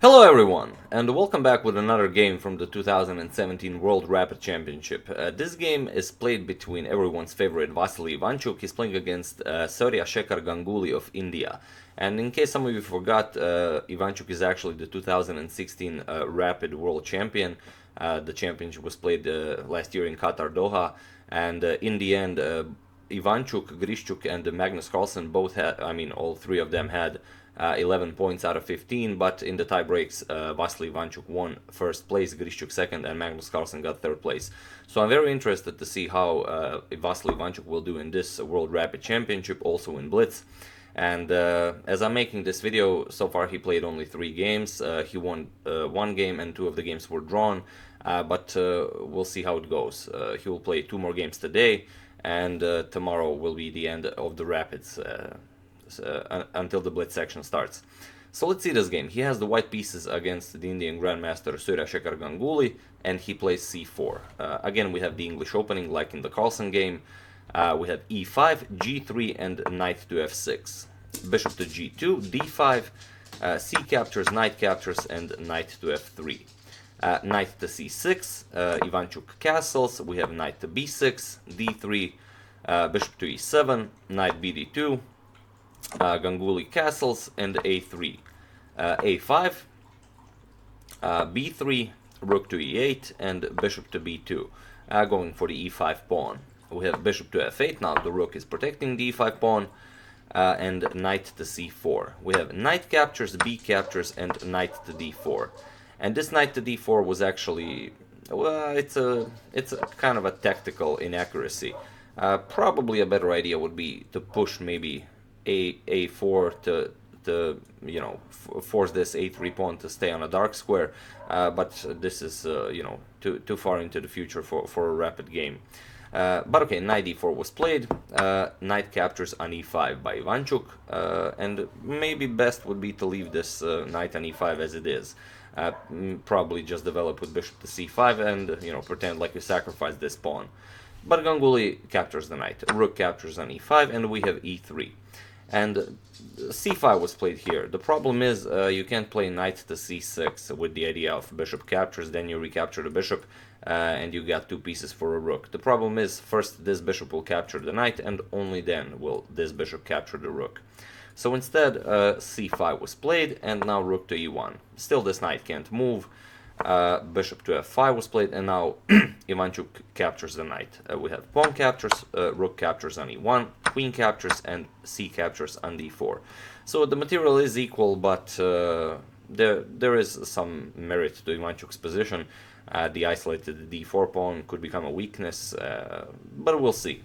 Hello everyone, and welcome back with another game from the 2017 World Rapid Championship. This game is played between everyone's favorite Vassily Ivanchuk. He's playing against Surya Shekhar Ganguly of India. And in case some of you forgot, Ivanchuk is actually the 2016 Rapid World Champion. The championship was played last year in Qatar, Doha, and in the end, Ivanchuk, Grishchuk, and Magnus Carlsen both had, all three of them had 11 points out of 15, but in the tie breaks, Vassily Ivanchuk won first place, Grishchuk second, and Magnus Carlsen got third place. So I'm very interested to see how Vassily Ivanchuk will do in this World Rapid Championship, also in Blitz. And as I'm making this video, so far he played only 3 games. He won 1 game and 2 of the games were drawn, but we'll see how it goes. He will play 2 more games today, and tomorrow will be the end of the Rapids. Until the Blitz section starts. So let's see this game. He has the white pieces against the Indian Grandmaster Surya Shekhar Ganguly, and he plays c4. Again, we have the English opening like in the Carlsen game. We have e5, g3, and knight to f6. Bishop to g2, d5, c captures, knight captures, and knight to f3. Knight to c6, Ivanchuk castles. We have knight to b6, d3, bishop to e7, knight bd2, Ganguly castles, and a3, a5, b3, rook to e8, and bishop to b2, going for the e5 pawn. We have bishop to f8, now the rook is protecting the e5 pawn, and knight to c4. We have knight captures, b captures, and knight to d4. And this knight to d4 was actually, well, it's a kind of a tactical inaccuracy. Probably a better idea would be to push maybe a4 to force this a3 pawn to stay on a dark square, but this is too far into the future for a rapid game. But okay, knight d4 was played, knight captures on e5 by Ivanchuk, and maybe best would be to leave this knight on e5 as it is. Probably just develop with bishop to c5 and pretend like you sacrificed this pawn. But Ganguly captures the knight, rook captures on e5, and we have e3. And c5 was played here. The problem is you can't play knight to c6 with the idea of bishop captures, then you recapture the bishop, and you got 2 pieces for a rook. The problem is first this bishop will capture the knight, and only then will this bishop capture the rook. So instead c5 was played, and now rook to e1. Still this knight can't move. Bishop to f5 was played, and now Ivanchuk captures the knight. We have pawn captures, rook captures on e1, queen captures, and c captures on d4. So the material is equal, but there is some merit to Ivanchuk's position. The isolated d4 pawn could become a weakness, but we'll see.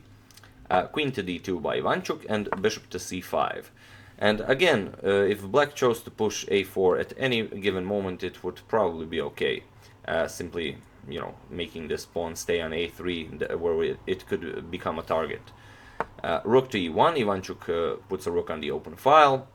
Queen to d2 by Ivanchuk, and bishop to c5. And again, if black chose to push a4 at any given moment, it would probably be okay. Simply, making this pawn stay on a3, where it could become a target. Rook to e1, Ivanchuk puts a rook on the open file.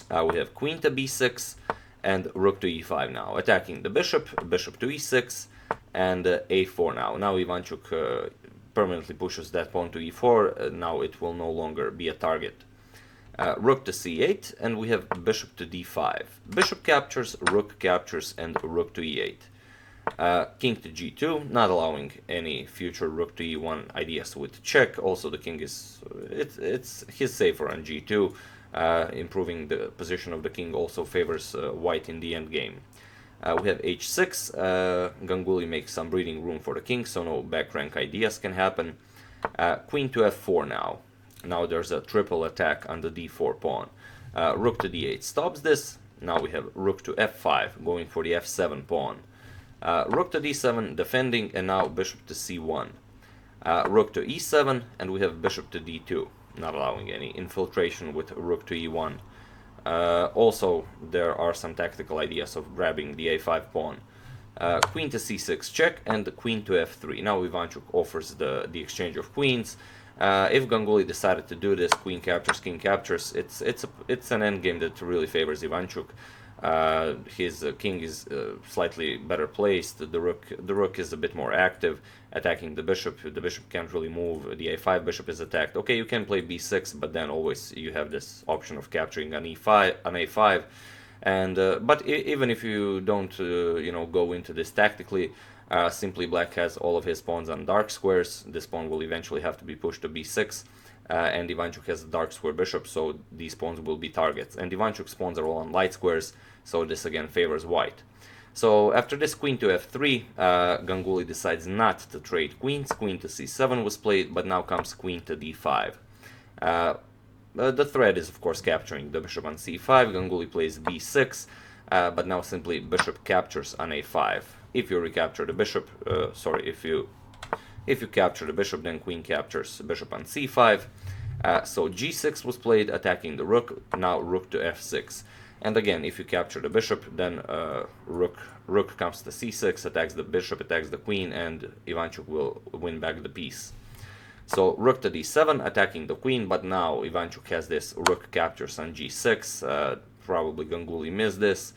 We have queen to b6, and rook to e5 now, attacking the bishop, bishop to e6, and a4 now. Now Ivanchuk permanently pushes that pawn to e4, now it will no longer be a target. Rook to c8, and we have bishop to d5. Bishop captures, rook captures, and rook to e8. King to g2, not allowing any future rook to e1 ideas with check. Also, the king is he's safer on g2. Improving the position of the king also favors white in the endgame. We have h6. Ganguly makes some breathing room for the king, so no back rank ideas can happen. Queen to f4 now. Now there's a triple attack on the d4 pawn. Rook to d8 stops this. Now we have rook to f5, going for the f7 pawn. Rook to d7 defending, and now bishop to c1. Rook to e7, and we have bishop to d2, not allowing any infiltration with rook to e1. Also, there are some tactical ideas of grabbing the a5 pawn. Queen to c6 check, and queen to f3. Now Ivanchuk offers the exchange of queens. If Ganguly decided to do this, queen captures, king captures, it's an endgame that really favors Ivanchuk. His king is slightly better placed. The rook is a bit more active, attacking the bishop. The bishop can't really move. The a5 bishop is attacked. Okay, you can play b6, but then always you have this option of capturing an a5. And but even if you don't go into this tactically, simply black has all of his pawns on dark squares. This pawn will eventually have to be pushed to b6, and Ivanchuk has a dark square bishop, so these pawns will be targets. And Ivanchuk's pawns are all on light squares, so this again favors white. So after this queen to f3, Ganguly decides not to trade queens. Queen to c7 was played, but now comes queen to d5. The threat is of course capturing the bishop on c5. Ganguly plays b6, but now simply bishop captures on a5. If you recapture the bishop, if you capture the bishop, then queen captures bishop on c5. So g6 was played, attacking the rook. Now rook to f6. And again, if you capture the bishop, then rook comes to c6, attacks the bishop, attacks the queen, and Ivanchuk will win back the piece. So rook to d7, attacking the queen, but now Ivanchuk has this rook captures on g6. Probably Ganguly missed this.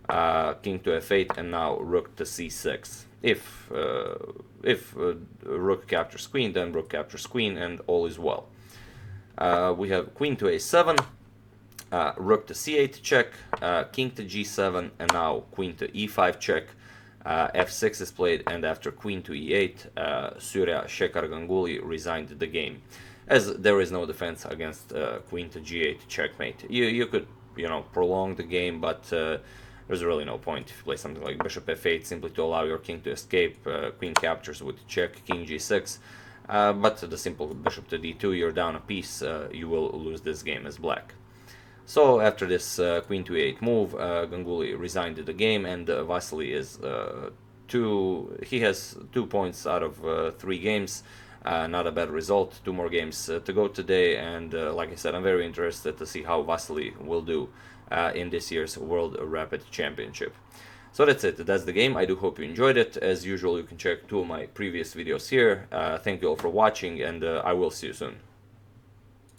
King to f8, and now rook to c6. If rook captures queen, then rook captures queen, and all is well. We have queen to a7. Rook to c8 check, king to g7, and now queen to e5 check. f6 is played, and after queen to e8, Surya, Shekhar, Ganguly resigned the game, as there is no defense against queen to g8 checkmate. You could prolong the game, but there's really no point if you play something like bishop f8 simply to allow your king to escape. Queen captures with check, king g6. But the simple bishop to d2, you're down a piece. You will lose this game as black. So after this queen to e8 move, Ganguly resigned the game, and Vassily is he has 2 points out of 3 games. Not a bad result. 2 more games to go today, and like I said, I'm very interested to see how Vassily will do in this year's World Rapid Championship. So that's it, that's the game. I do hope you enjoyed it. As usual, you can check 2 of my previous videos here. Thank you all for watching, and I will see you soon.